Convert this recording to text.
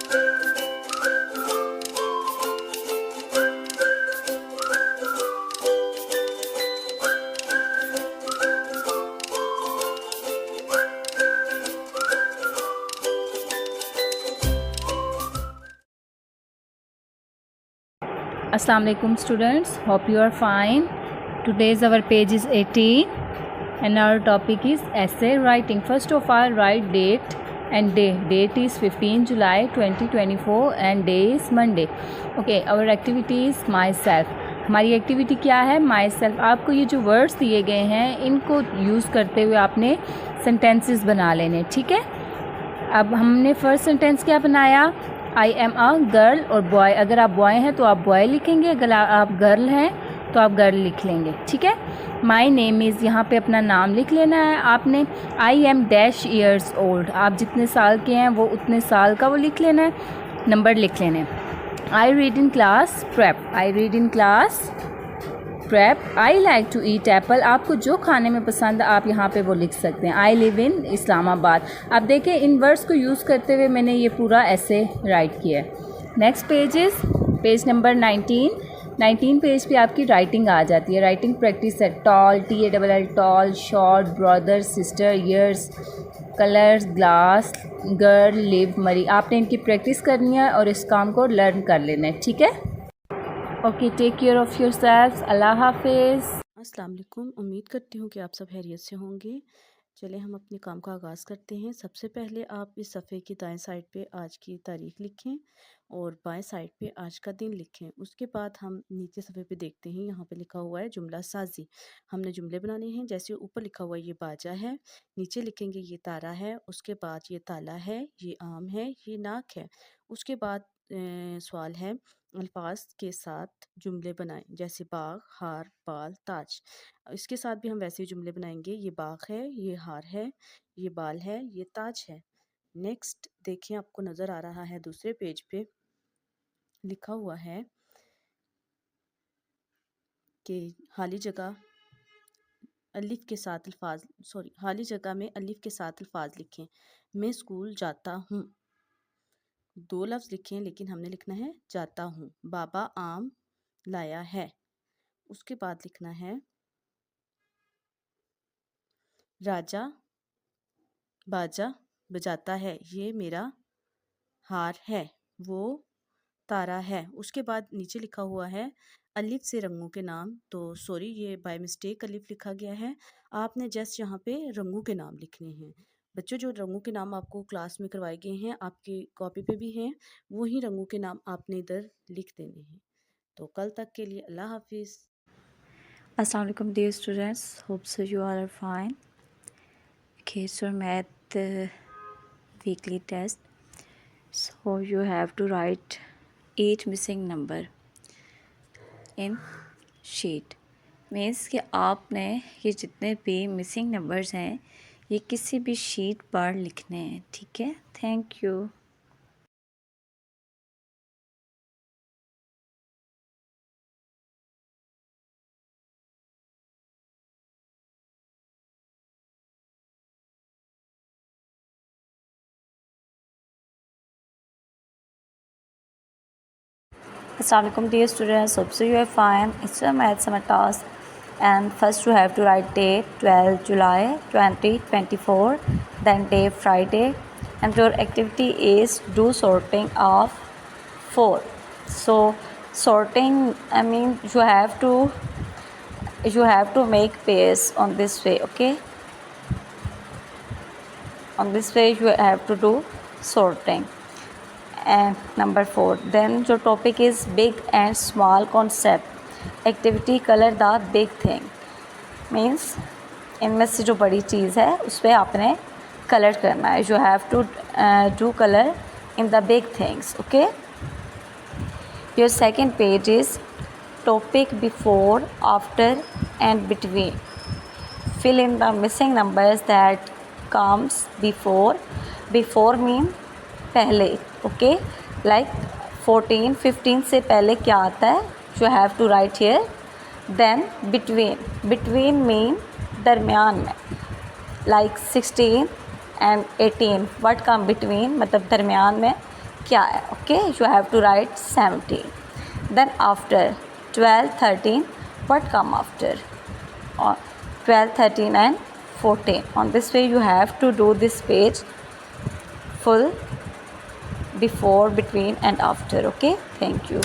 Assalamu alaikum students, hope you are fine. Today's our page is 18 and our topic is essay writing. First of all, write date and day. Date is 15 July 2024 and day is Monday. Okay, our activity is myself. हमारी activity क्या है? My self. आपको ये जो words दिए गए हैं इनको यूज़ करते हुए आपने सेंटेंसेस बना लेने, ठीक है. अब हमने फर्स्ट सेंटेंस क्या बनाया? आई एम अ गर्ल और बॉय. अगर आप बॉय हैं तो आप बॉय लिखेंगे, अगर आप गर्ल हैं तो आप गर्ल लिख लेंगे, ठीक है. माई नेम इज़, यहाँ पे अपना नाम लिख लेना है आपने. I am dash years old, आप जितने साल के हैं वो उतने साल का वो लिख लेना है, नंबर लिख लेना है. I read in class prep, I read in class prep. I like to eat apple, आपको जो खाने में पसंद है आप यहाँ पे वो लिख सकते हैं. I live in Islamabad. अब देखें इन वर्ड्स को यूज़ करते हुए मैंने ये पूरा ऐसे राइट किया है. Next page is page number 19 page पे आपकी राइटिंग आ जाती है. राइटिंग प्रैक्टिस है. Tall, TALL, tall, short, brother, sister, ears, colours, glass, girl, live, marry. आपने इनकी प्रैक्टिस करनी है और इस काम को लर्न कर लेना है, ठीक है. Okay, take care of yourselves. अल्लाह हाफिज़. अस्सलाम वालेकुम. उम्मीद करती हूँ कि आप सब खैरियत से होंगे. चले हम अपने काम का आगाज़ करते हैं. सबसे पहले आप इस सफ़े की दाएं साइड पे आज की तारीख़ लिखें और बाएं साइड पे आज का दिन लिखें. उसके बाद हम नीचे सफ़े पे देखते हैं, यहाँ पे लिखा हुआ है जुमला साजी. हमने जुमले बनाने हैं. जैसे ऊपर लिखा हुआ है ये बाजा है, नीचे लिखेंगे ये तारा है, उसके बाद ये ताला है, ये आम है, ये नाक है. उसके बाद सवाल है अल्फाज के साथ जुमले बनाएं. जैसे बाग, हार, बाल, ताज. इसके साथ भी हम वैसे ही जुमले बनाएंगे. ये बाग है, ये हार है, ये बाल है, ये ताज है. नेक्स्ट देखिए, आपको नज़र आ रहा है दूसरे पेज पे लिखा हुआ है कि खाली जगह अलिफ के साथ अल्फाज खाली जगह में अलिफ के साथ अल्फाज लिखें. मैं स्कूल जाता हूँ. 2 लफ्ज़ लिखें लेकिन हमने लिखना है जाता हूँ. बाबा आम लाया है. उसके बाद लिखना है राजा बाजा बजाता है. ये मेरा हार है, वो तारा है. उसके बाद नीचे लिखा हुआ है अलिफ से रंगों के नाम. तो सॉरी, ये बाय मिस्टेक अलिफ लिखा गया है. आपने जस्ट यहाँ पे रंगों के नाम लिखने हैं. बच्चों, जो रंगों के नाम आपको क्लास में करवाए गए हैं आपकी कॉपी पे भी हैं, वही रंगों के नाम आपने इधर लिख देने हैं. तो कल तक के लिए अल्लाह हाफिज़. Assalamu alaikum dear students, hope so you all are fine. Okay, so math weekly test. So you have to write 8 missing number in sheet. Means कि आपने ये जितने भी मिसिंग नंबर्स हैं ये किसी भी शीट पर लिखने हैं, ठीक है. Thank you. Assalamu alaikum dear students, hope so you are fine. It's a math summer task and first you have to write date 12 July 2024, then day Friday, and your activity is do sorting of 4. So sorting, I mean you have to make pairs on this way, okay. On this way you have to do sorting. And number 4, then your topic is big and small concept. Activity color the big thing. Means इनमें से जो बड़ी चीज़ है उस पर आपने colour करना है. You have to do color in the big things, okay. Your second page is topic before, after and between. Fill in the missing numbers that comes before. Before mean पहले, ओके. लाइक 14, 15 से पहले क्या आता है, you have to write here. Then between mean दरमियान में. Like 16 and 18, what come between मतलब दरमियान में क्या है. Okay, you have to write 17. Then after 12, 13, what come after? 12, 13 and 14. On this way you have to do this page full, before, between and after. Okay, thank you.